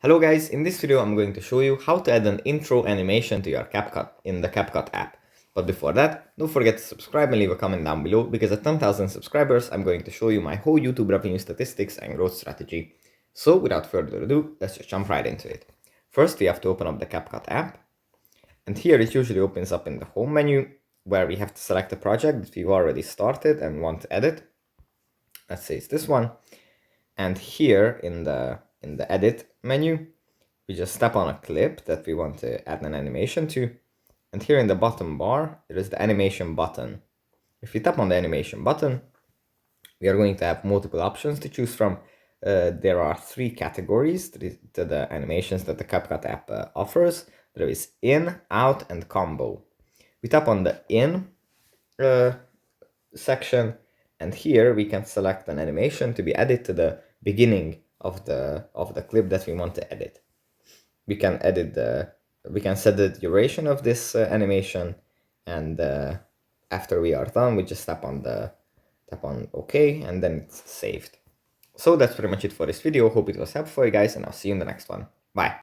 Hello guys, in this video I'm going to show you how to add an intro animation to your CapCut in the CapCut app. But before that, don't forget to subscribe and leave a comment down below, because at 10,000 subscribers I'm going to show you my whole YouTube revenue statistics and growth strategy. So without further ado, let's just jump right into it. First we have to open up the CapCut app, and here it usually opens up in the home menu, where we have to select a project that we've already started and want to edit. Let's say it's this one. And here in the edit menu, we just tap on a clip that we want to add an animation to. And here in the bottom bar, there is the animation button. If we tap on the animation button, we are going to have multiple options to choose from. There are 3 categories to the animations that the CapCut app offers. There is in, out, and combo. We tap on the in section, and here we can select an animation to be added to the beginning of the clip that we want to edit. We can set the duration of this animation, and after we are done, we just tap on OK, and then it's saved. So that's pretty much it for this video. Hope it was helpful for you guys, and I'll see you in the next one. Bye.